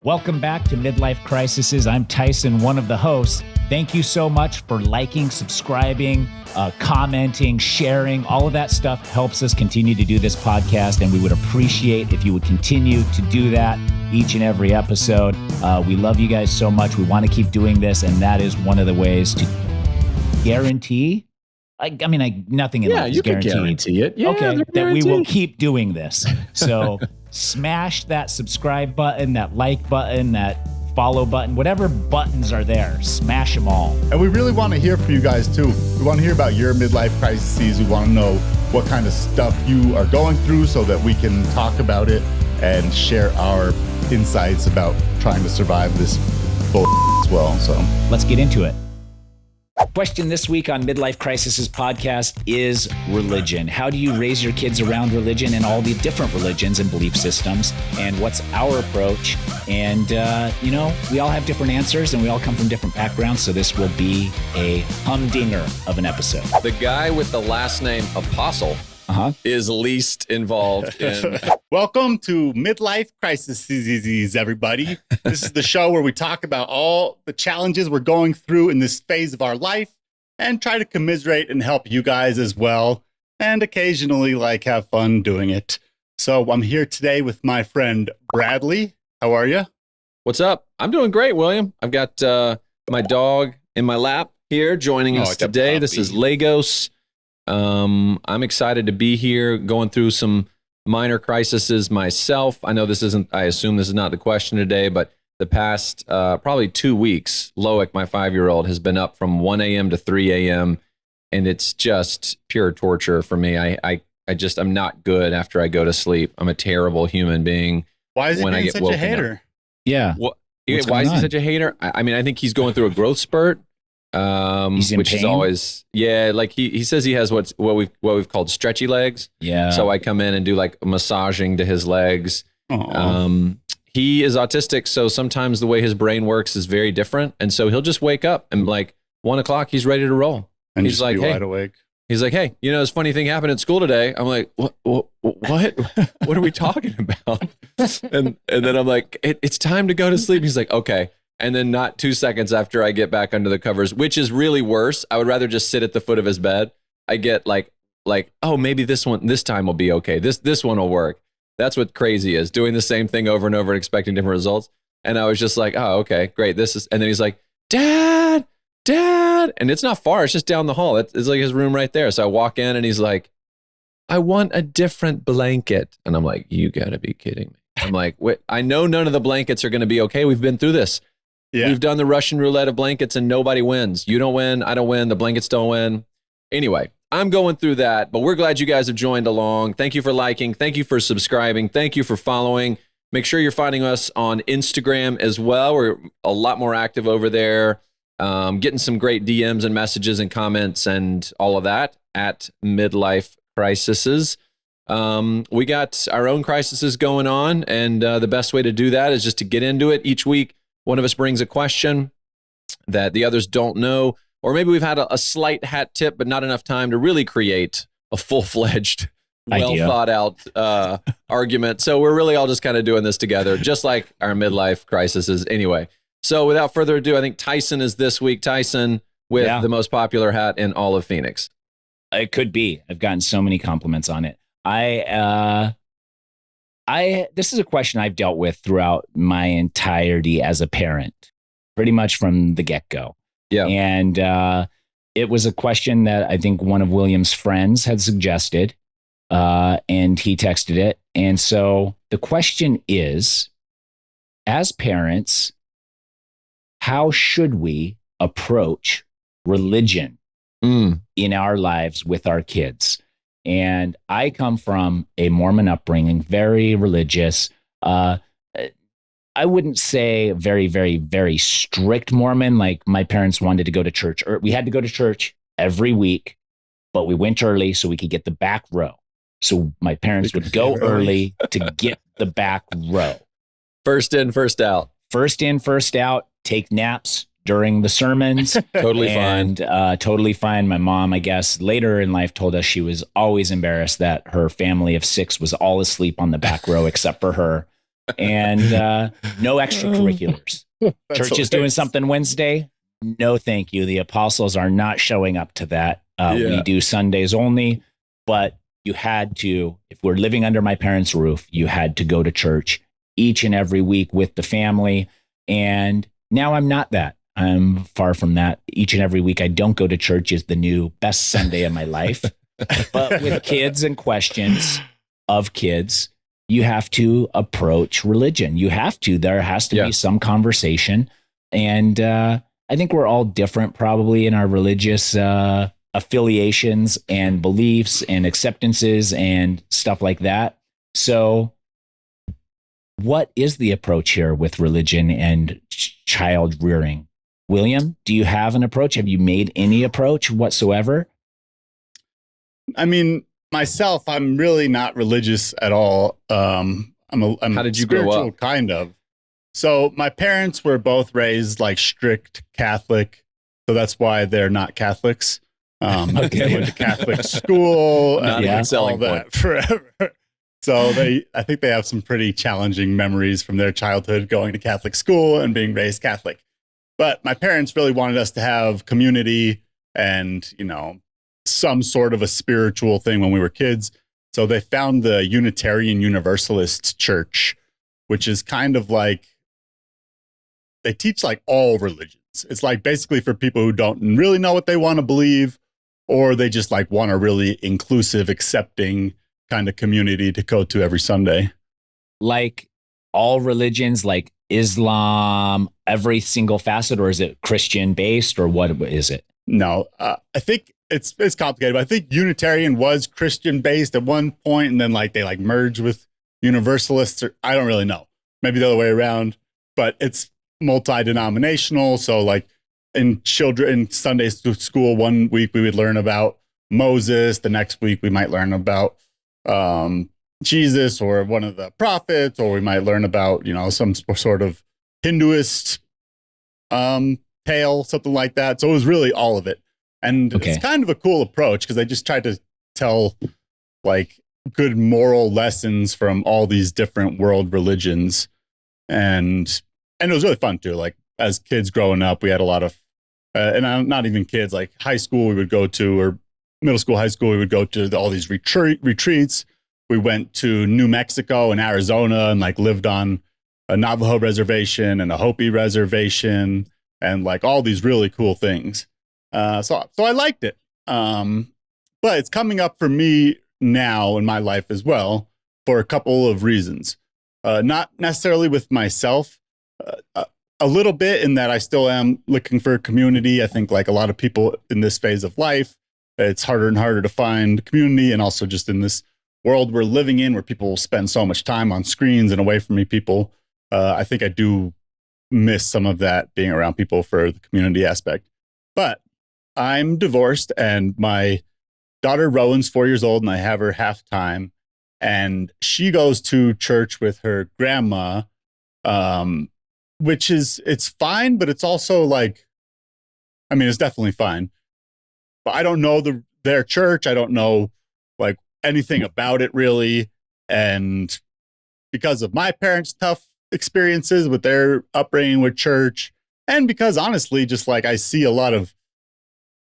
Welcome back to Midlife Crisisses. I'm Tyson, one of the hosts. Thank you so much for liking, subscribing, commenting, sharing. All of that stuff helps us continue to do this podcast, and we would appreciate if you would continue to do that each and every episode. We love you guys so much. We want to keep doing this, and that is one of the ways to guarantee. Nothing in life is guaranteed. Guarantee it. Yeah, okay, that we will keep doing this. So smash that subscribe button, that like button, that follow button, whatever buttons are there, smash them all. And we really want to hear from you guys too. We want to hear about your midlife crises. We want to know what kind of stuff you are going through so that we can talk about it and share our insights about trying to survive this bull as well. So let's get into it. Question this week on Midlife Crisisses podcast is religion. How do you raise your kids around religion and all the different religions and belief systems? And what's our approach? And, we all have different answers and we all come from different backgrounds. So this will be a humdinger of an episode. The guy with the last name Apostol is least involved in... Welcome to Midlife Crisisses, everybody. This is the show where we talk about all the challenges we're going through in this phase of our life and try to commiserate and help you guys as well, and occasionally have fun doing it. So I'm here today with my friend Bradley. How are you? What's up? I'm doing great, William. I've got my dog in my lap here joining us today. This is Lagos. I'm excited to be here going through some minor crises myself. I assume this is not the question today, but the past probably 2 weeks, Loic, my 5-year-old, has been up from 1 a.m. to 3 a.m. and it's just pure torture for me. I'm not good after I go to sleep. I'm a terrible human being. Why is he being such a hater? Up. Yeah. Why is he such a hater? I think he's going through a growth spurt. Which is always, he says he has what we've called stretchy legs. Yeah. So I come in and do massaging to his legs. He is autistic, so sometimes the way his brain works is very different. And so he'll just wake up and 1 o'clock, he's ready to roll. And he's like, hey, wide awake. He's like, hey, this funny thing happened at school today. I'm like, what? What are we talking about? And then I'm like, it's time to go to sleep. He's like, okay. And then not 2 seconds after I get back under the covers, which is really worse. I would rather just sit at the foot of his bed. I get oh, maybe this time will be okay. This one will work. That's what crazy is, doing the same thing over and over and expecting different results. And I was just like, oh, okay, great. And then he's like, Dad. And it's not far. It's just down the hall. It's like his room right there. So I walk in and he's like, I want a different blanket. And I'm like, you gotta be kidding me. I'm like, wait, I know none of the blankets are going to be okay. We've been through this. Yeah. We've done the Russian roulette of blankets and nobody wins. You don't win. I don't win. The blankets don't win. Anyway, I'm going through that, but we're glad you guys have joined along. Thank you for liking. Thank you for subscribing. Thank you for following. Make sure you're finding us on Instagram as well. We're a lot more active over there. Getting some great DMs and messages and comments and all of that at Midlife Crisisses. We got our own crises going on, and the best way to do that is just to get into it each week. One of us brings a question that the others don't know, or maybe we've had a slight hat tip, but not enough time to really create a full-fledged, well-thought-out argument. So we're really all just kind of doing this together, just like our midlife crises anyway. So without further ado, I think Tyson is this week. Tyson with the most popular hat in all of Phoenix. It could be. I've gotten so many compliments on it. This is a question I've dealt with throughout my entirety as a parent, pretty much from the get-go. Yeah. And it was a question that I think one of William's friends had suggested, and he texted it. And so the question is, as parents, how should we approach religion in our lives with our kids? And I come from a Mormon upbringing, very religious. I wouldn't say very, very, very strict Mormon. Like my parents wanted to go to church, or we had to go to church every week, but we went early so we could get the back row. So my parents would go early to get the back row. First in, first out. First in, first out. Take naps during the sermons. Totally fine. Totally fine. My mom, I guess, later in life told us she was always embarrassed that her family of 6 was all asleep on the back row except for her. and no extracurriculars. Church is doing something Wednesday. No, thank you. The apostles are not showing up to that. We do Sundays only, but you had to, if we're living under my parents' roof, you had to go to church each and every week with the family. And now I'm not that. I'm far from that. Each and every week I don't go to church is the new best Sunday of my life. But with kids and questions of kids, you have to approach religion. You have to. There has to be some conversation. And I think we're all different probably in our religious affiliations and beliefs and acceptances and stuff like that. So what is the approach here with religion and child rearing? William, do you have an approach? Have you made any approach whatsoever? I mean, myself, I'm really not religious at all. I'm How did you grow up? Kind of. So my parents were both raised like strict Catholic, so that's why they're not Catholics. They went to Catholic school, Not even selling all that forever. So I think they have some pretty challenging memories from their childhood going to Catholic school and being raised Catholic. But my parents really wanted us to have community and, some sort of a spiritual thing when we were kids. So they found the Unitarian Universalist Church, which is kind of like, they teach like all religions. It's like basically for people who don't really know what they want to believe, or they just like want a really inclusive, accepting kind of community to go to every Sunday. Like all religions, like Islam, every single facet, or is it Christian based, or what is it? No, I think it's complicated, but I think Unitarian was Christian based at one point, and then like they like merged with Universalists, or I don't really know. Maybe the other way around, but it's multi-denominational. So like in Sunday school, one week we would learn about Moses. The next week we might learn about Jesus or one of the prophets, or we might learn about, some sort of Hinduist tale, something like that. So it was really all of it. And It's kind of a cool approach because they just tried to tell like good moral lessons from all these different world religions. And it was really fun too. Like as kids growing up, we had a lot of, and not even kids, like high school we would go to, or middle school, high school, we would go to all these retreats. We went to New Mexico and Arizona and like lived on a Navajo reservation and a Hopi reservation and like all these really cool things. So I liked it. But it's coming up for me now in my life as well for a couple of reasons. Not necessarily with myself, a little bit in that I still am looking for a community. I think like a lot of people in this phase of life, it's harder and harder to find community. And also just in this world we're living in where people spend so much time on screens and away from me people, I think I do miss some of that being around people for the community aspect. But I'm divorced and my daughter Rowan's 4 years old and I have her half time. And she goes to church with her grandma, which it's fine, but it's also like, I mean, it's definitely fine. But I don't know their church. I don't know like anything about it really. And because of my parents' tough experiences with their upbringing with church, and because honestly, just like I see a lot of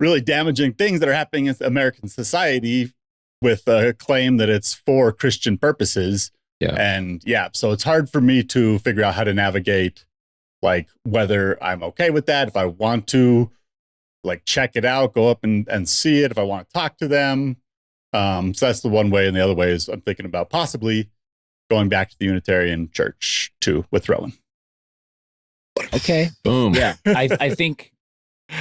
really damaging things that are happening in American society with a claim that it's for Christian purposes. Yeah. And so it's hard for me to figure out how to navigate like whether I'm okay with that, if I want to like check it out, go up and see it, if I want to talk to them. So that's the one way. And the other way is I'm thinking about possibly going back to the Unitarian Church too with Rowan. Okay. Boom. Yeah. I think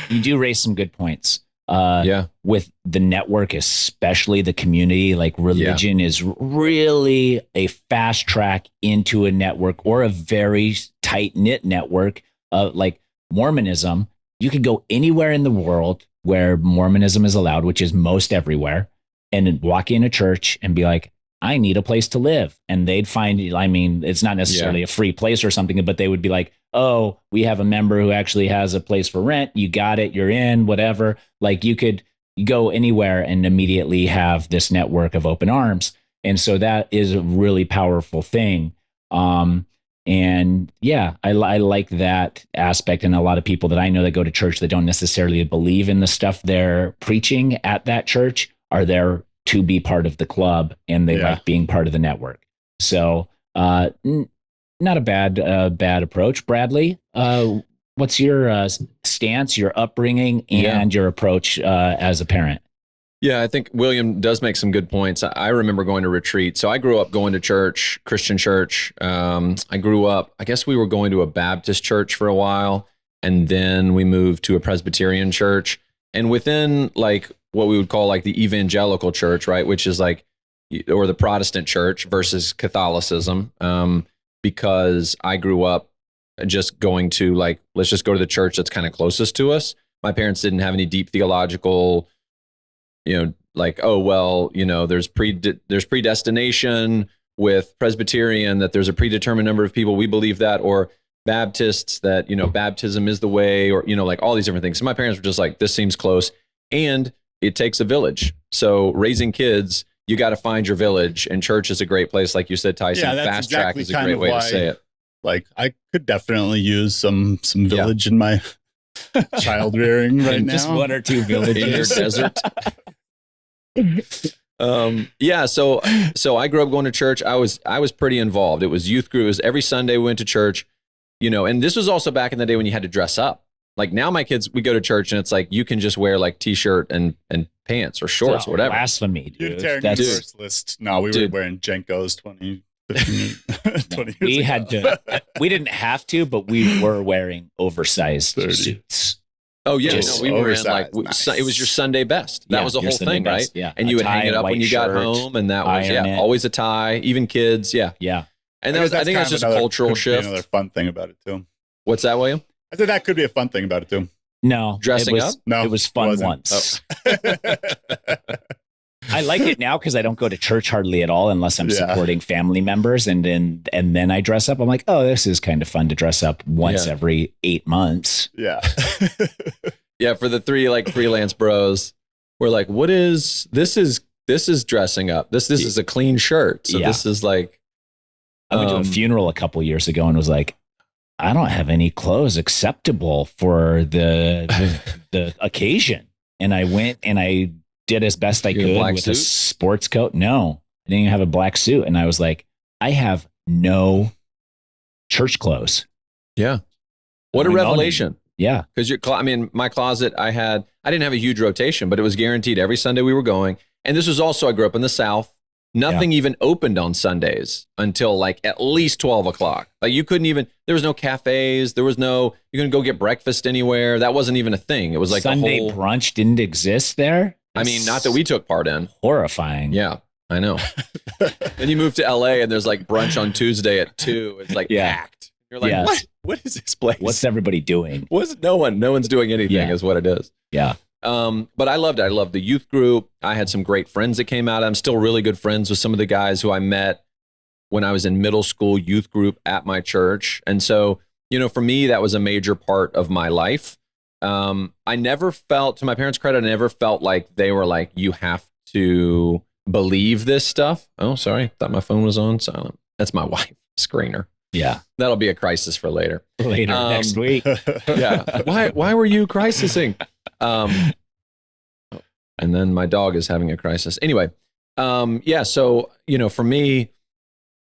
you do raise some good points. Yeah. With the network, especially the community, like religion is really a fast track into a network or a very tight knit network. Like Mormonism, you could go anywhere in the world where Mormonism is allowed, which is most everywhere, and walk in a church and be like, I need a place to live. And they'd find, I mean, it's not necessarily a free place or something, but they would be like, oh, we have a member who actually has a place for rent. You got it. You're in, whatever. Like you could go anywhere and immediately have this network of open arms. And so that is a really powerful thing. And yeah, I like that aspect. And a lot of people that I know that go to church that don't necessarily believe in the stuff they're preaching at that church are there to be part of the club, and they like being part of the network. So not a bad approach. Bradley, what's your stance, your upbringing, and your approach as a parent? Yeah, I think William does make some good points. I remember going to retreat. So I grew up going to church, Christian church. I grew up, I guess we were going to a Baptist church for a while, and then we moved to a Presbyterian church. And within like what we would call like the evangelical church, right, which is like, or the Protestant church versus Catholicism, because I grew up just going to like, let's just go to the church that's kind of closest to us. My parents didn't have any deep theological, like, oh, well, there's predestination with Presbyterian, that there's a predetermined number of people. We believe that, or Baptists that, baptism is the way, or, like all these different things. So my parents were just like, this seems close, and it takes a village. So raising kids, you got to find your village, and church is a great place. Like you said, Tyson, fast track is a great way to say it. Like I could definitely use some village in my child rearing right now. Just one or two villages in your desert. So I grew up going to church. I was pretty involved. It was youth group. It was every Sunday we went to church, and this was also back in the day when you had to dress up. Like now my kids, we go to church and it's like, you can just wear like t-shirt and pants or shorts or whatever. Blasphemy, dude. Universalist. No, we were wearing Jenkos 20 years we ago. had to, we didn't have to, but we were wearing oversized 30. Suits. Oh yeah, Just we were in like nice. It was your Sunday best. That was the whole thing, right? Yeah, and you would hang it up when you got home, and that was always a tie. Even kids, yeah. And I think that's just a cultural shift. Another fun thing about it too. What's that, William? I said that could be a fun thing about it too. No, dressing up. No, it was fun once. Oh. I like it now because I don't go to church hardly at all unless I'm supporting family members, and then I dress up. I'm like, oh, this is kind of fun to dress up once every 8 months. Yeah. Yeah, for the three like freelance bros, we're like, what is this? This is dressing up. This is a clean shirt. So this is like. I went to a funeral a couple years ago and was like, I don't have any clothes acceptable for the occasion. And I went and I did as best I could with a sports coat. No, I didn't even have a black suit. And I was like, I have no church clothes. Yeah. What a revelation. Yeah. Because my closet, I didn't have a huge rotation, but it was guaranteed every Sunday we were going. And this was also, I grew up in the South. Nothing even opened on Sundays until like at least 12 o'clock. Like you couldn't even, there was no cafes. You couldn't go get breakfast anywhere. That wasn't even a thing. It was like Sunday brunch didn't exist there. Not that we took part in. Horrifying. Yeah, I know. Then you move to LA and there's like brunch on Tuesday at 2. It's like packed. You're like, what is this place? What's everybody doing? No one's doing anything is what it is. Yeah. But I loved it. I loved the youth group. I had some great friends that came out. I'm still really good friends with some of the guys who I met when I was in middle school youth group at my church. And so, for me, that was a major part of my life. I never felt, to my parents' credit, I never felt like they were like, you have to believe this stuff. Oh, sorry. Thought my phone was on silent. That's my wife screener. Yeah. That'll be a crisis for later. Next week. Yeah. Why were you crisising? And then my dog is having a crisis. Anyway, so, for me,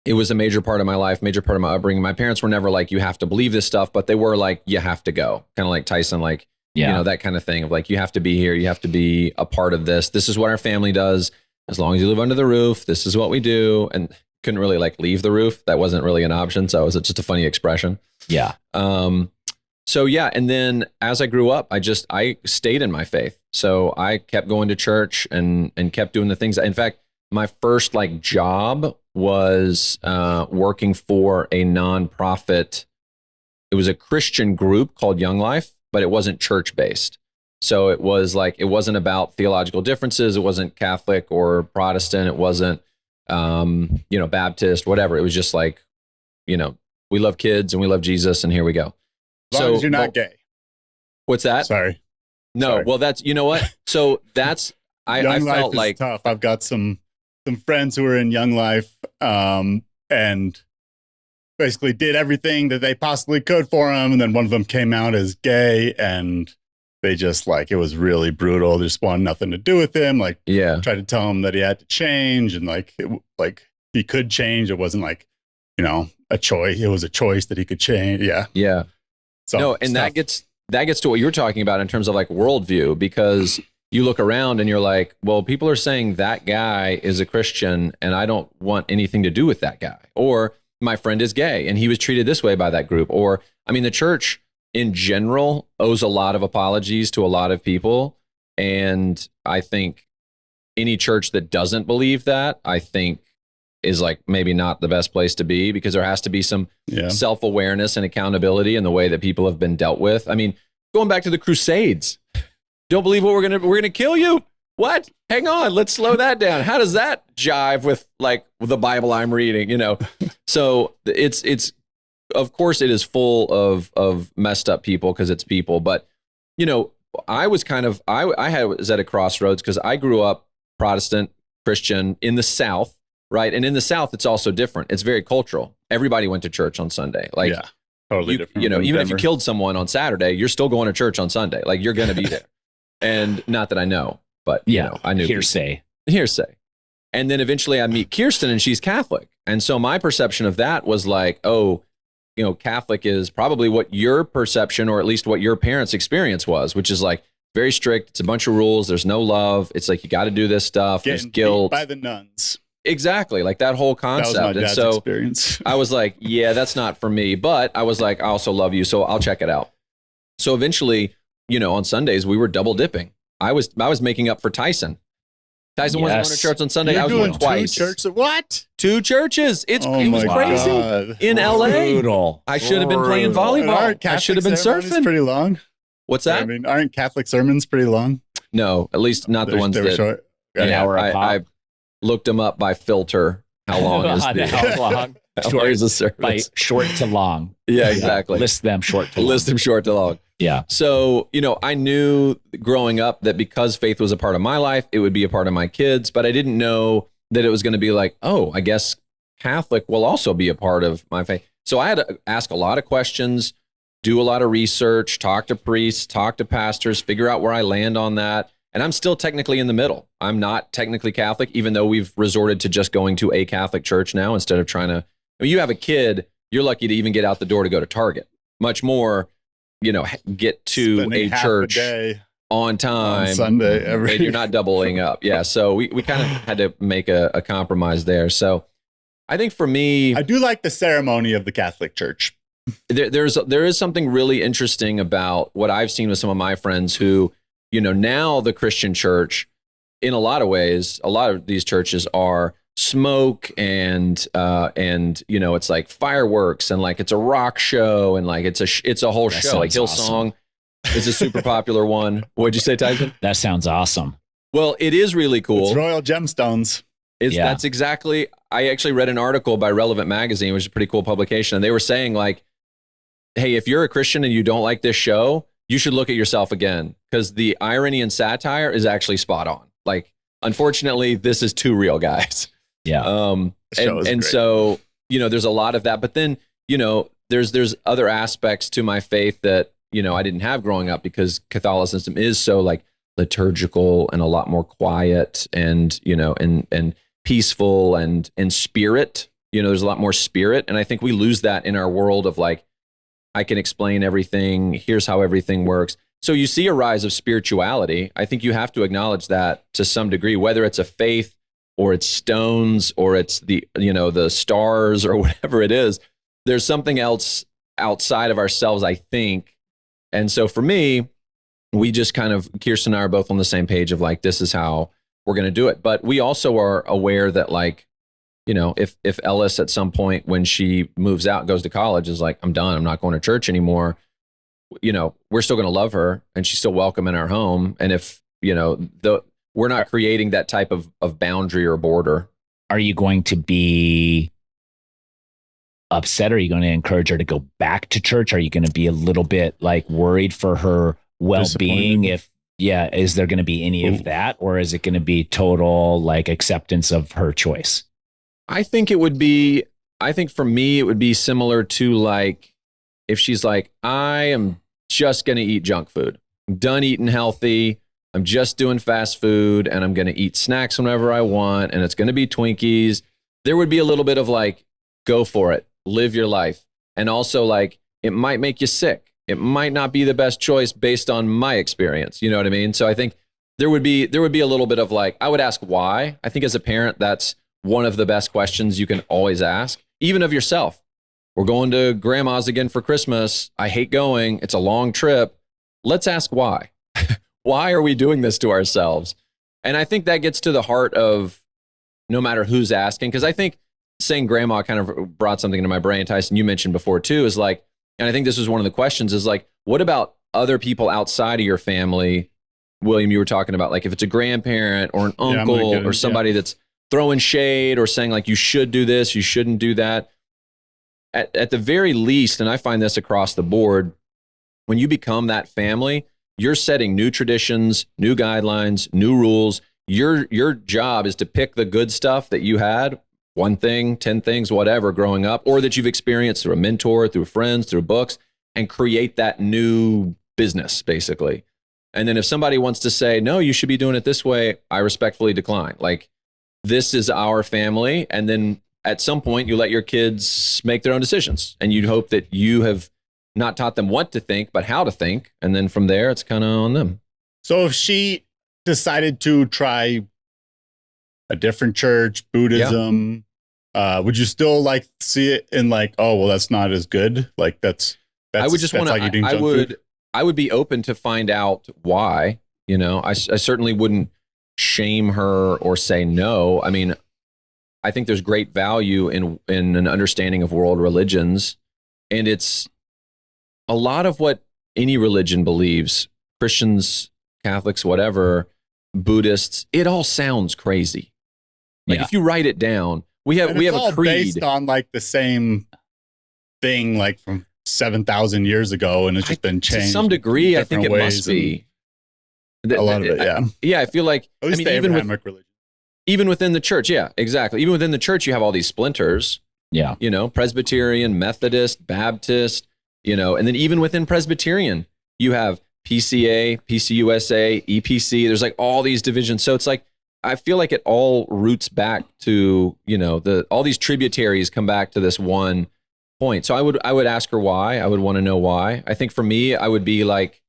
it was a major part of my life, major part of my upbringing. My parents were never like, you have to believe this stuff, but they were like, you have to go. Kind of like Tyson, like, that kind of thing of like, you have to be here. You have to be a part of this. This is what our family does. As long as you live under the roof, this is what we do. And couldn't really like leave the roof. That wasn't really an option. So it was just a funny expression. Yeah. So yeah, and then as I grew up, I stayed in my faith. So I kept going to church and kept doing the things. In fact, my first like job was working for a nonprofit. It was a Christian group called Young Life, but it wasn't church based. So it was like, it wasn't about theological differences. It wasn't Catholic or Protestant. It wasn't, Baptist, whatever. It was just like, we love kids and we love Jesus and here we go. As long as you're not gay. What's that? Sorry. No, Sorry. Well, that's, you know what? So that's, I Young felt Life is like tough. I've got some friends who are in Young Life, and basically did everything that they possibly could for him. And then one of them came out as gay, and they just like, it was really brutal. They just wanted nothing to do with him. Like, Yeah. tried to tell him that he had to change, and like, he could change. It wasn't like, a choice. It was a choice that he could change. Yeah. Yeah. So No, and that gets to what you're talking about in terms of like worldview, because you look around and you're like, well, people are saying that guy is a Christian and I don't want anything to do with that guy. Or my friend is gay and he was treated this way by that group. Or, I mean, the church in general owes a lot of apologies to a lot of people. And I think any church that doesn't believe that, I think, is like maybe not the best place to be, because there has to be some self-awareness and accountability in the way that people have been dealt with. I mean, going back to the Crusades, don't believe what we're gonna kill you. What? Hang on, let's slow that down. How does that jive with like the Bible I'm reading? So it's of course it is full of messed up people, because it's people. But I was was at a crossroads, because I grew up Protestant Christian in the South. Right. And in the South, it's also different. It's very cultural. Everybody went to church on Sunday. Like, totally different. Even if you killed someone on Saturday, you're still going to church on Sunday. Like, you're going to be there. And not that I know, but I knew. Hearsay. And then eventually I meet Kirsten, and she's Catholic. And so my perception of that was like, Catholic is probably what your perception, or at least what your parents' experience was, which is like very strict. It's a bunch of rules. There's no love. It's like, you got to do this stuff. There's guilt. By the nuns. Exactly, like that whole concept. That was my dad's and so experience. I was like, yeah, that's not for me. But I was like, I also love you, so I'll check it out. So eventually, on Sundays we were double dipping. I was making up for Tyson. Tyson wasn't going to church on Sunday. I was going twice. 2 churches? What? 2 churches. It was crazy. God. In LA. Brutal. I should have been playing volleyball. I should have been surfing. Pretty long. What's that? I mean, aren't Catholic sermons pretty long? No, at least not the ones that. Short. An hour. I looked them up by filter. How long is how long? Short is the service? By short to long. Yeah, exactly. List them short to long. List them short to long. Yeah. So, I knew growing up that because faith was a part of my life, it would be a part of my kids, but I didn't know that it was going to be like, oh, I guess Catholic will also be a part of my faith. So I had to ask a lot of questions, do a lot of research, talk to priests, talk to pastors, figure out where I land on that. And I'm still technically in the middle. I'm not technically Catholic, even though we've resorted to just going to a Catholic church now instead of trying to. I mean, you have a kid, you're lucky to even get out the door to go to Target. Much more, get to Spending a church day on time. on Sunday. And you're not doubling up. Yeah. So we kind of had to make a compromise there. So I think for me, I do like the ceremony of the Catholic Church. There is something really interesting about what I've seen with some of my friends who, now the Christian church, in a lot of ways, a lot of these churches are smoke and it's like fireworks and like it's a rock show and like it's a whole That show. Like sounds Hillsong is a super popular one. What'd you say, Tyson? That sounds awesome. Well, it is really cool. It's Royal Gemstones. That's exactly. I actually read an article by Relevant Magazine, which is a pretty cool publication, and they were saying like, hey, if you're a Christian and you don't like this show, you should look at yourself again, because the irony and satire is actually spot on. Like, unfortunately, this is 2 real guys. Yeah. And so, there's a lot of that. But then, there's other aspects to my faith that, I didn't have growing up, because Catholicism is so like liturgical and a lot more quiet and, and peaceful and spirit. There's a lot more spirit. And I think we lose that in our world of like, I can explain everything. Here's how everything works. So you see a rise of spirituality. I think you have to acknowledge that to some degree, whether it's a faith or it's stones or it's the stars or whatever it is. There's something else outside of ourselves, I think. And so for me, we just kind of, Kirsten and I are both on the same page of like, this is how we're going to do it. But we also are aware that like, if Ellis at some point when she moves out, goes to college, is like, I'm done, I'm not going to church anymore. We're still going to love her and she's still welcome in our home. And if, we're not creating that type of boundary or border. Are you going to be upset? Are you going to encourage her to go back to church? Are you going to be a little bit like worried for her well-being? Is there going to be any of that? Or is it going to be total like acceptance of her choice? I think it would be I think for me, it would be similar to like, if she's like, I am just going to eat junk food. I'm done eating healthy. I'm just doing fast food and I'm going to eat snacks whenever I want. And it's going to be Twinkies. There would be a little bit of like, go for it, live your life. And also like, it might make you sick. It might not be the best choice based on my experience. You know what I mean? So I think there would be a little bit of like, I would ask why. I think as a parent, that's one of the best questions you can always ask, even of yourself. We're going to grandma's again for Christmas. I hate going. It's a long trip. Let's ask why. Why are we doing this to ourselves? And I think that gets to the heart of no matter who's asking, because I think saying grandma kind of brought something into my brain. Tyson, you mentioned before too, is like, and I think this was one of the questions is like, what about other people outside of your family? William, you were talking about like if it's a grandparent or an uncle or somebody that's throwing shade or saying like, you should do this, you shouldn't do that. At the very least, and I find this across the board, when you become that family, you're setting new traditions, new guidelines, new rules. Your job is to pick the good stuff that you had, one thing, 10 things, whatever, growing up, or that you've experienced through a mentor, through friends, through books, and create that new business, basically. And then if somebody wants to say, no, you should be doing it this way, I respectfully decline. Like, this is our family. And then at some point, you let your kids make their own decisions. And you'd hope that you have not taught them what to think, but how to think. And then from there, it's kind of on them. So if she decided to try a different church, Buddhism, would you still like see it in like, oh, well, that's not as good? Like I would just want to, I would be open to find out why. You know, I certainly wouldn't shame her or say no. I mean, I think there's great value in an understanding of world religions. And it's a lot of what any religion believes, Christians, Catholics, whatever, Buddhists, it all sounds crazy. Like if you write it down, we have a creed based on like the same thing, like from 7,000 years ago, and it's just been changed to some degree. I think it must be a lot of it. Yeah, I feel like at least the Abrahamic religion. Even within the church, yeah, exactly. Even within the church, you have all these splinters. Yeah, you know, Presbyterian, Methodist, Baptist. You know, and then even within Presbyterian, you have PCA, PCUSA, EPC. There's like all these divisions. So it's like, I feel like it all roots back to, you know, all these tributaries come back to this one point. So I would ask her why. I would want to know why. I think for me, I would be like,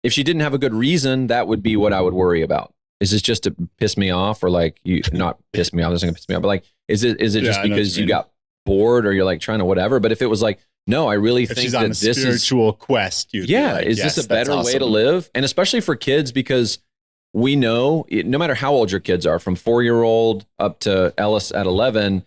if she didn't have a good reason, that would be what I would worry about. Is this just to piss me off, or like you not piss me off? This isn't gonna piss me off, but like, is it just because you got bored or you're like trying to whatever? But if it was like, no, I really think she's that on a this spiritual quest. Is this a better way to live? And especially for kids, because we know no matter how old your kids are, from 4-year-old up to Ellis at 11,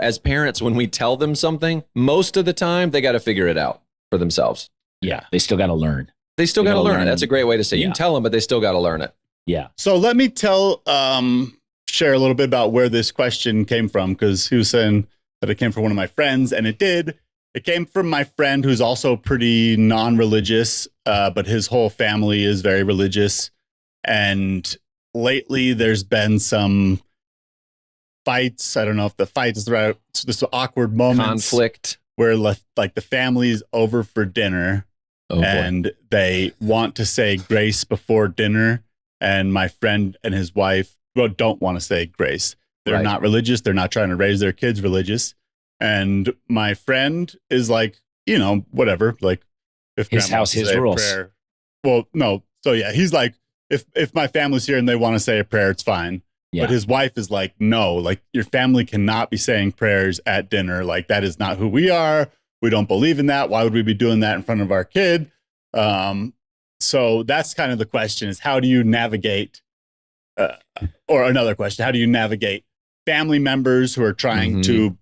as parents, when we tell them something, most of the time they got to figure it out for themselves. Yeah, they still got to learn. They still got to learn it. That's a great way to say it. You can tell them, but they still got to learn it. Yeah. So let me share a little bit about where this question came from, because he was saying that it came from one of my friends, and it did. It came from my friend who's also pretty non-religious, but his whole family is very religious. And lately there's been some fights. I don't know if the fight is the right, just awkward moments. Conflict. Where like the family's over for dinner and they want to say grace before dinner. And my friend and his wife don't want to say grace. They're not religious. They're not trying to raise their kids religious. And my friend is like, you know, whatever. Like, if his house, his rules. Prayer, well, no. So yeah, he's like, if my family's here and they want to say a prayer, it's fine. Yeah. But his wife is like, no, like your family cannot be saying prayers at dinner. Like that is not who we are. We don't believe in that. Why would we be doing that in front of our kid? So that's kind of the question: is how do you navigate? Or another question: how do you navigate family members who are trying to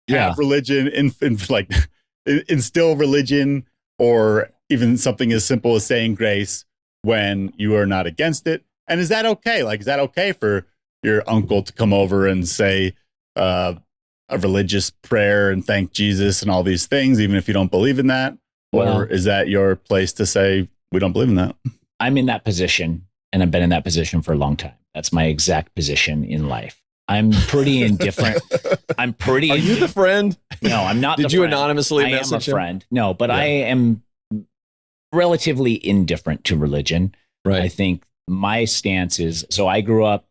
have religion, instill religion, or even something as simple as saying grace when you are not against it? And is that okay? Like, is that okay for your uncle to come over and say a religious prayer and thank Jesus and all these things, even if you don't believe in that? Or is that your place to say, we don't believe in that? I'm in that position, and I've been in that position for a long time. That's my exact position in life. I'm pretty indifferent. Are you the friend? No, I'm not. Did the you friend. anonymously I am a message him? friend. No, but Yeah. I am relatively indifferent to religion. Right. I think my stance is, so I grew up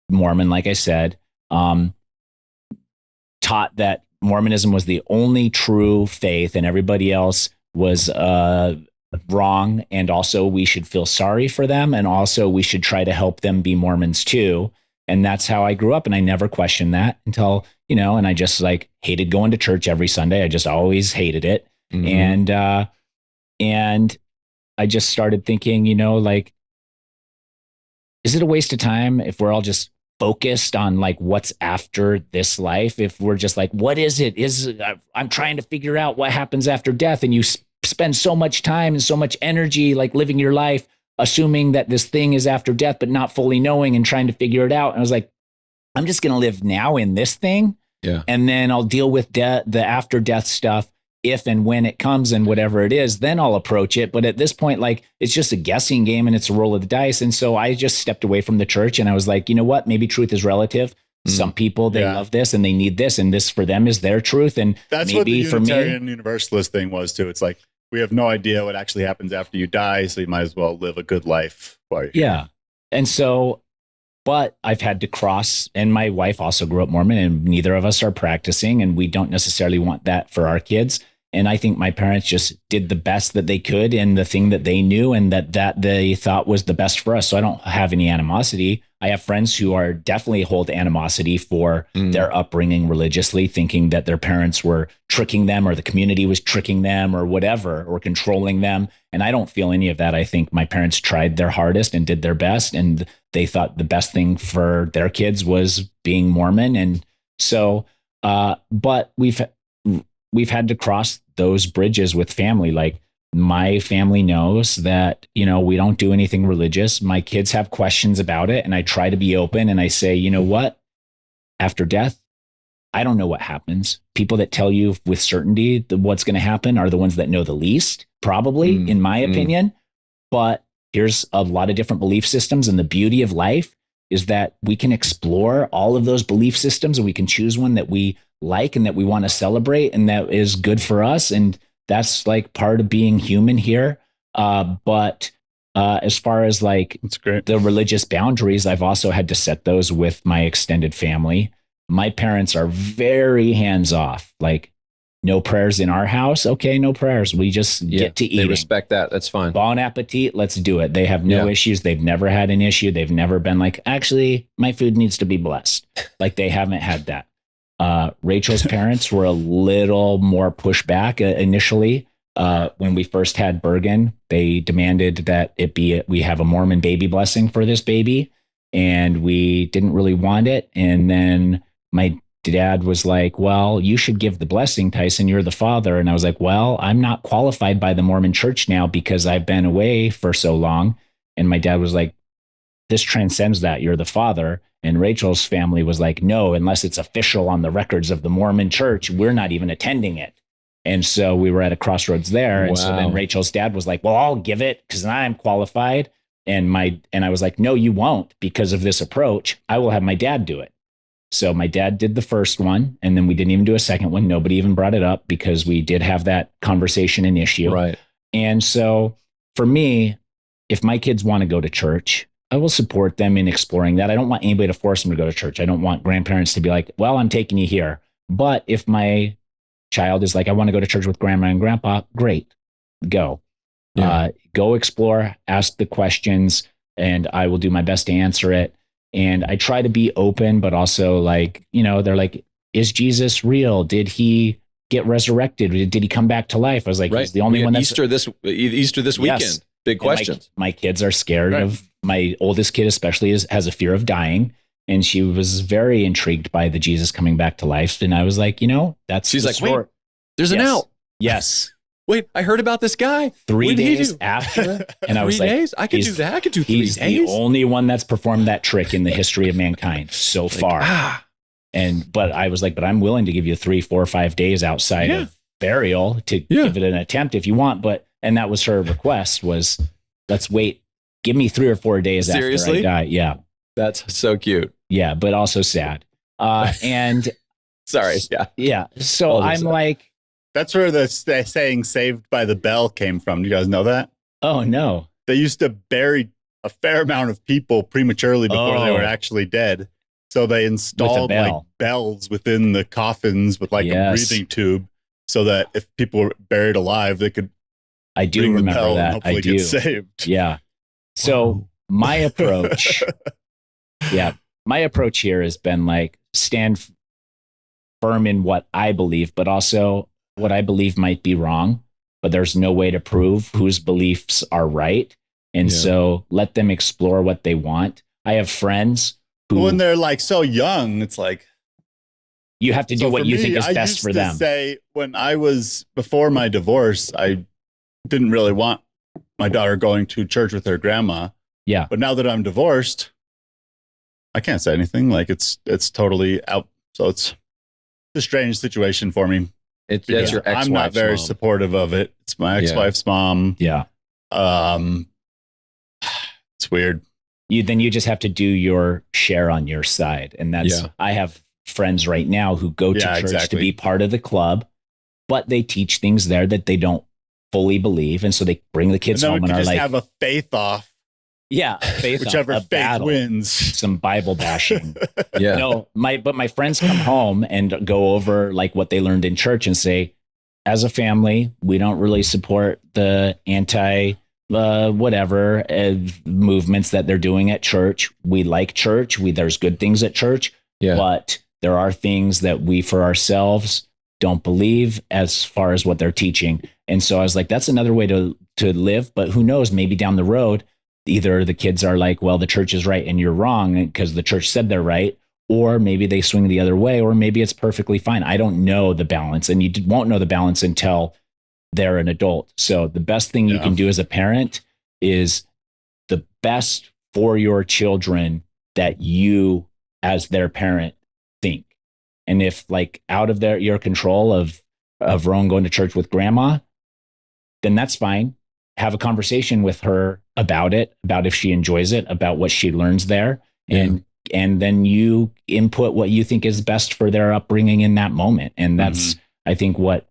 Mormon, like I said, taught that Mormonism was the only true faith and everybody else was wrong. And also we should feel sorry for them. And also we should try to help them be Mormons too. And that's how I grew up. And I never questioned that until, and I just like hated going to church every Sunday. I just always hated it. Mhm. And I just started thinking, like, is it a waste of time if we're all just focused on like what's after this life? If we're just like, what is it? I'm trying to figure out what happens after death. And you spend so much time and so much energy like living your life, assuming that this thing is after death, but not fully knowing and trying to figure it out. And I was like, I'm just going to live now in this thing. Yeah. And then I'll deal with the after death stuff if and when it comes and whatever it is, then I'll approach it. But at this point, like it's just a guessing game and it's a roll of the dice. And so I just stepped away from the church and I was like, you know what? Maybe truth is relative. Some people, they love this and they need this, and this for them is their truth. And that's maybe what the Unitarian for me, Universalist thing was too. It's like, we have no idea what actually happens after you die. So you might as well live a good life while you're here. Yeah. And so, but I've had to cross, and my wife also grew up Mormon, and neither of us are practicing, and we don't necessarily want that for our kids. And I think my parents just did the best that they could and the thing that they knew and that they thought was the best for us. So I don't have any animosity. I have friends who are definitely hold animosity for their upbringing religiously, thinking that their parents were tricking them or the community was tricking them or whatever, or controlling them. And I don't feel any of that. I think my parents tried their hardest and did their best, and they thought the best thing for their kids was being Mormon. And so, but we've had to cross those bridges with family. Like my family knows that, we don't do anything religious. My kids have questions about it, and I try to be open and I say, you know what? After death, I don't know what happens. People that tell you with certainty what's going to happen are the ones that know the least, probably, in my opinion. But here's a lot of different belief systems. And the beauty of life is that we can explore all of those belief systems and we can choose one that we like and that we want to celebrate and that is good for us. And that's like part of being human here. But as far as like That's great. the religious boundaries, I've also had to set those with my extended family. My parents are very hands off, like no prayers in our house. Okay, no prayers. We just get to eat. They respect that. That's fine. Bon appetit. Let's do it. They have no issues. They've never had an issue. They've never been like, actually, my food needs to be blessed. Like they haven't had that. Rachel's parents were a little more pushback initially. When we first had Bergen, they demanded that we have a Mormon baby blessing for this baby, and we didn't really want it. And then my dad was like, well, you should give the blessing, Tyson, you're the father. And I was like, well, I'm not qualified by the Mormon church now because I've been away for so long. And my dad was like, this transcends that, you're the father. And Rachel's family was like, no, unless it's official on the records of the Mormon church, we're not even attending it. And so we were at a crossroads there. And so then Rachel's dad was like, well, I'll give it because I'm qualified. And I was like, no, you won't, because of this approach. I will have my dad do it. So my dad did the first one, and then we didn't even do a second one. Nobody even brought it up because we did have that conversation and issue. Right. And so for me, if my kids want to go to church, I will support them in exploring that. I don't want anybody to force them to go to church. I don't want grandparents to be like, well, I'm taking you here. But if my child is like, I want to go to church with grandma and grandpa, great, go. Go explore, ask the questions, and I will do my best to answer it. And I try to be open, but also like, they're like, is Jesus real? Did he get resurrected? Did he come back to life? I was like, he's the only one that's Easter this weekend. Yes. Big questions. My kids are scared of, my oldest kid especially has a fear of dying. And she was very intrigued by the Jesus coming back to life. And I was like, she's like, wait, there's an out. Yes. Wait, I heard about this guy. 3 days after. And I was 3 like, days? I could do that. I could do 3 days. He's the only one that's performed that trick in the history of mankind so far. But I was like, but I'm willing to give you 3, 4, 5 days outside of burial to give it an attempt if you want. And that was her request was, let's wait. Give me 3 or 4 days after I die. Yeah. That's so cute. Yeah, but also sad. And Sorry. Yeah. yeah. So All I'm this- like, That's where the saying "Saved by the Bell" came from. Do you guys know that? oh no. They used to bury a fair amount of people prematurely before they were actually dead. So they installed like bell. bells within the coffins with like a Yes. breathing tube, so that if people were buried alive, they could I do ring the remember bell and that. hopefully I do. get saved. Yeah. So my approach, my approach here has been like stand firm in what I believe, but also what I believe might be wrong, but there's no way to prove whose beliefs are right. And so let them explore what they want. I have friends who, When they're like so young, it's like you have to do what you think is best for them. Say when I was before my divorce, I didn't really want my daughter going to church with her grandma. Yeah. But now that I'm divorced, I can't say anything. Like it's totally out. So it's a strange situation for me. That's because your ex-wife's I'm not very mom. supportive of it. It's my ex-wife's mom. Yeah. It's weird. You just have to do your share on your side. And that's, I have friends right now who go to church to be part of the club, but they teach things there that they don't fully believe. And so they bring the kids home and are like, have a faith off. Yeah. Faith Whichever off, faith battle, wins. some Bible bashing. Yeah. No, but my friends come home and go over like what they learned in church and say, as a family, we don't really support the whatever movements that they're doing at church. We like church. There's good things at church, but there are things that we for ourselves don't believe as far as what they're teaching. And so I was like, that's another way to live. But who knows, maybe down the road, either the kids are like, well, the church is right and you're wrong because the church said they're right, or maybe they swing the other way, or maybe it's perfectly fine. I don't know the balance, and you won't know the balance until they're an adult. So the best thing you can do as a parent is the best for your children that you as their parent think. And if like out of your control of Rowan going to church with grandma, then that's fine. Have a conversation with her about it, about if she enjoys it, about what she learns there. And then you input what you think is best for their upbringing in that moment. And that's, I think, what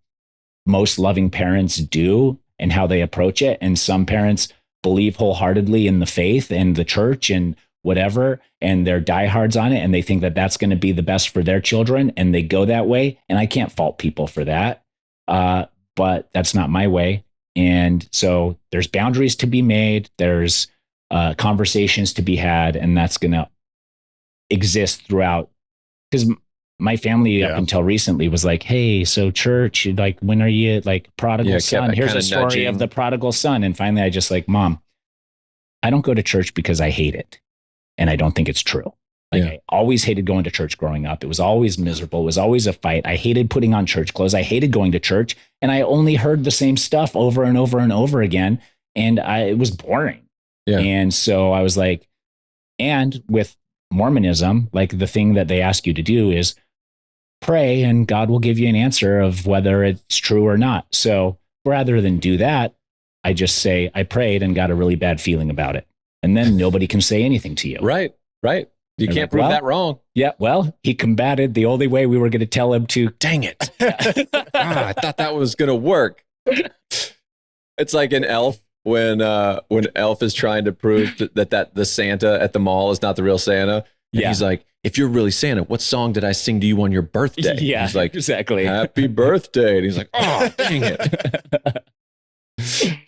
most loving parents do and how they approach it. And some parents believe wholeheartedly in the faith and the church and whatever, and they're diehards on it. And they think that that's going to be the best for their children. And they go that way. And I can't fault people for that. But that's not my way. And so there's boundaries to be made. There's conversations to be had, and that's going to exist throughout. Because my family up until recently was like, hey, so church, like, when are you like prodigal son? Here's a story of the prodigal son. And finally I just like, Mom, I don't go to church because I hate it. And I don't think it's true. Like I always hated going to church growing up. It was always miserable. It was always a fight. I hated putting on church clothes. I hated going to church. And I only heard the same stuff over and over and over again. And it was boring. Yeah. And so I was like, and with Mormonism, like the thing that they ask you to do is pray and God will give you an answer of whether it's true or not. So rather than do that, I just say, I prayed and got a really bad feeling about it. And then nobody can say anything to you. Right. You can't prove that wrong. Yeah. Well, he combated the only way we were going to tell him to. Dang it. I thought that was going to work. It's like an Elf when Elf is trying to prove that the Santa at the mall is not the real Santa. And he's like, if you're really Santa, what song did I sing to you on your birthday? Yeah, he's like, exactly. Happy birthday. And he's like, oh, dang it.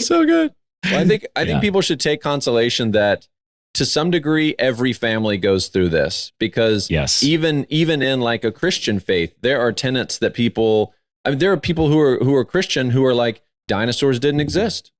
So good. Well, I think people should take consolation that to some degree, every family goes through this, because even in like a Christian faith, there are tenets that there are people who are Christian who are like, dinosaurs didn't exist.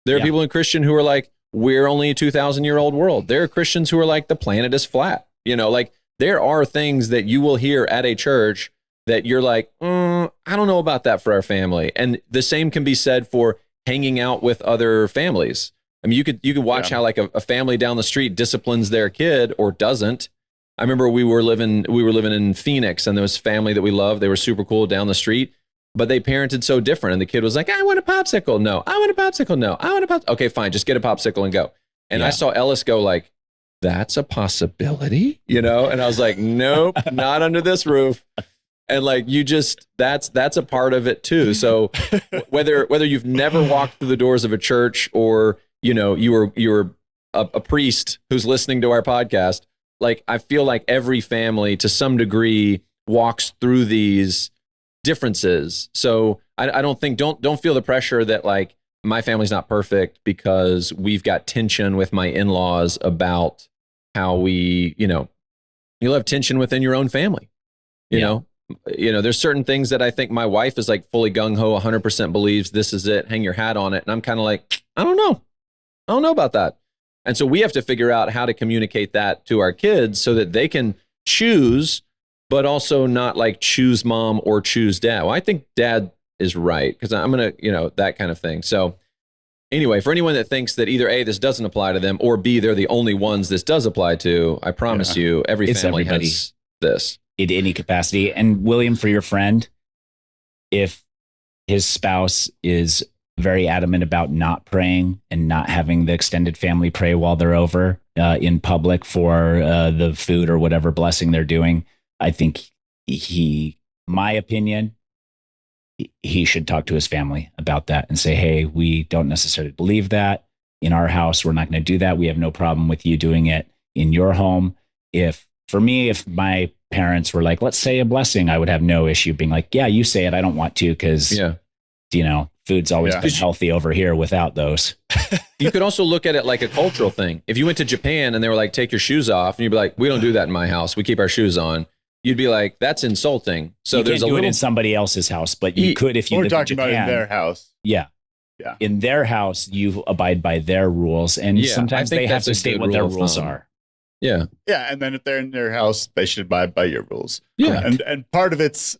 There are people in Christian who are like, we're only a 2,000-year-old world. There are Christians who are like, the planet is flat. Like there are things that you will hear at a church that you're like, I don't know about that for our family. And the same can be said for hanging out with other families. I mean, you could watch how like a family down the street disciplines their kid or doesn't. I remember we were living in Phoenix, and there was family that we loved. They were super cool down the street, but they parented so different. And the kid was like, I want a popsicle. No, I want a popsicle. No, I want a popsicle. Okay, fine. Just get a popsicle and go. And I saw Ellis go like, that's a possibility, you know? And I was like, nope, not under this roof. And like, that's a part of it too. So whether you've never walked through the doors of a church, or, you know, you were a priest who's listening to our podcast, like, I feel like every family to some degree walks through these differences. So I don't feel the pressure that like my family's not perfect because we've got tension with my in-laws about how we, you know, you'll have tension within your own family, you know, there's certain things that I think my wife is like fully gung-ho, 100% believes this is it, hang your hat on it. And I'm kind of like, I don't know about that. And so we have to figure out how to communicate that to our kids so that they can choose, but also not like choose mom or choose dad. Well, I think dad is right because I'm going to, you know, that kind of thing. So anyway, for anyone that thinks that either A, this doesn't apply to them, or B, they're the only ones this does apply to, I promise you, every family has this. In any capacity. And William, for your friend, if his spouse is very adamant about not praying and not having the extended family pray while they're over in public for the food or whatever blessing they're doing, I think my opinion, he should talk to his family about that and say, hey, we don't necessarily believe that in our house. We're not going to do that. We have no problem with you doing it in your home. If my parents were like, let's say a blessing, I would have no issue being like, yeah, you say it. I don't want to because, you know, food's always been healthy over here without those. You could also look at it like a cultural thing. If you went to Japan and they were like, take your shoes off, and you'd be like, we don't do that in my house. We keep our shoes on. You'd be like, that's insulting. So you there's can't do it in somebody else's house, but you could if you lived in Japan. We're talking about in their house. Yeah. In their house, you abide by their rules, and sometimes they have to state what their rules are. Yeah. Yeah. And then if they're in their house, they should abide by your rules. Yeah. And part of it's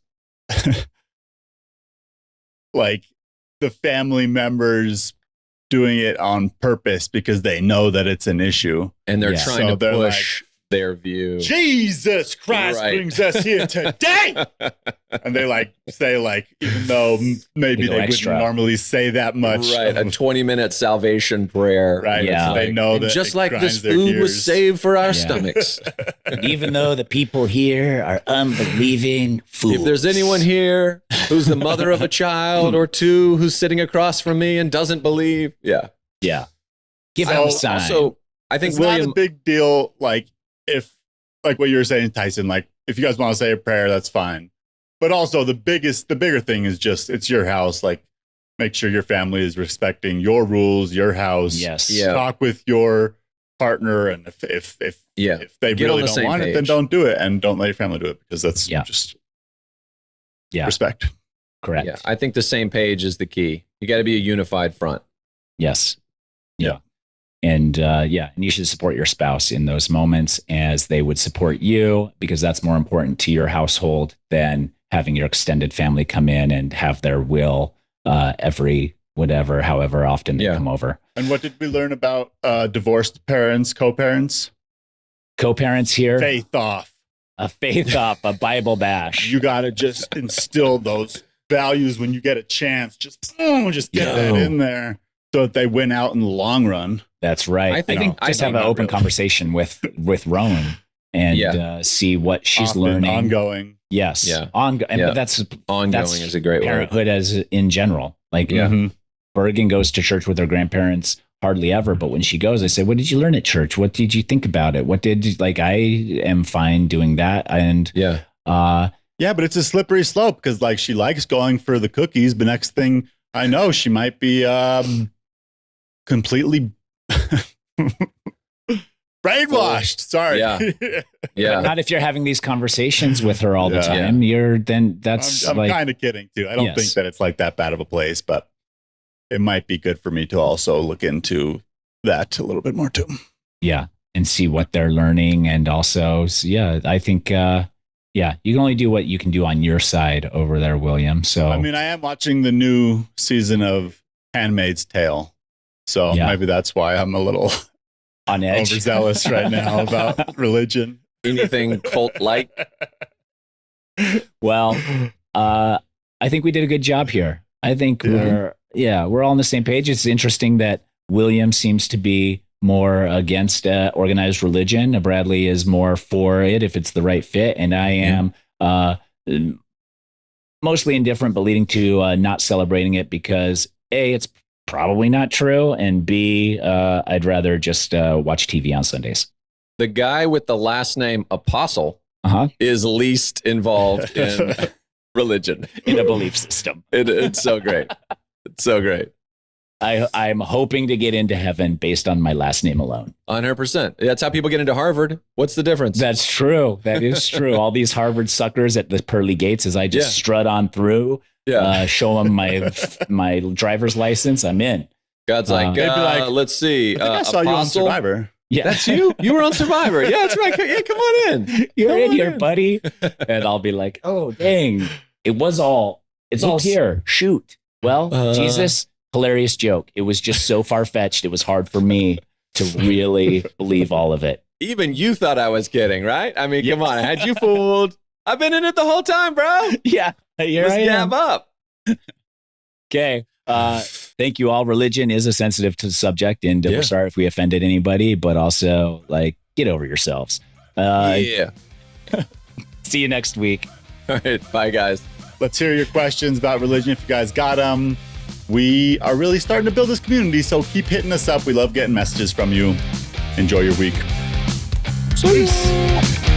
like the family members doing it on purpose because they know that it's an issue. And they're trying to push their view. Jesus Christ brings us here today. And they like say like, even though maybe they wouldn't normally say that much. Right. A 20-minute salvation prayer. Right. Yeah. So they know that just like this food was saved for our stomachs. Even though the people here are unbelieving fools. If there's anyone here who's the mother of a child or two who's sitting across from me and doesn't believe. Yeah. Give them a sign. Also, I think it's William, not a big deal. Like if, like what you were saying, Tyson, like if you guys want to say a prayer, that's fine. But also the bigger thing is just, it's your house. Like make sure your family is respecting your rules, your house. Yes. Yeah. Talk with your partner. And if they really don't want it, then don't do it. And don't let your family do it because that's just respect. Correct. Yeah. I think the same page is the key. You got to be a unified front. Yes. Yeah. And and you should support your spouse in those moments as they would support you, because that's more important to your household than having your extended family come in and have their will however often they come over. And what did we learn about divorced parents, co-parents? Co-parents here. Faith off. A faith off, a Bible bash. You got to just instill those values when you get a chance. Just get that in there so that they win out in the long run. That's right. I think just have an open conversation with Rowan and see what she's learning. Ongoing. Yes. Yeah. But that's ongoing is a great parenthood word. As in general. Like Bergen goes to church with her grandparents hardly ever, but when she goes, I say, what did you learn at church? What did you think about it? What did you, like, I am fine doing that. And but it's a slippery slope because like she likes going for the cookies, but next thing I know, she might be completely brainwashed. Sorry. Yeah. Not if you're having these conversations with her all the time. I'm like, kind of kidding too. I don't think that it's like that bad of a place, but it might be good for me to also look into that a little bit more too. Yeah. And see what they're learning. And also, I think, you can only do what you can do on your side over there, William. So, I mean, I am watching the new season of Handmaid's Tale. So maybe that's why I'm a little on edge, overzealous right now about religion. Anything cult-like? Well, I think we did a good job here. I think we're all on the same page. It's interesting that William seems to be more against organized religion. Bradley is more for it if it's the right fit, and I am mostly indifferent, but leading to not celebrating it because A, it's probably not true, and B, I'd rather just watch TV on Sundays. The guy with the last name Apostle is least involved in religion, in a belief system. It's so great. It's so great. I'm hoping to get into heaven based on my last name alone. 100%. That's how people get into Harvard. What's the difference? That's true. That is true. All these Harvard suckers at the pearly gates as I just strut on through, show them my driver's license. I'm in. God's like, let's see. I think I saw you on Survivor. Yeah, that's you. You were on Survivor. Yeah, that's right. Yeah, come on in. You're in here, buddy. And I'll be like, oh, dang. It's all here. Shoot. Well, Jesus, hilarious joke. It was just so far-fetched. It was hard for me to really believe all of it. Even you thought I was kidding, right? I mean, come on. I had you fooled. I've been in it the whole time, bro. Yeah. Let's dab up. Okay. Thank you all. Religion is a sensitive to the subject, and we're sorry if we offended anybody, but also get over yourselves. See you next week. All right. Bye, guys. Let's hear your questions about religion if you guys got them. We are really starting to build this community, so keep hitting us up. We love getting messages from you. Enjoy your week. Peace.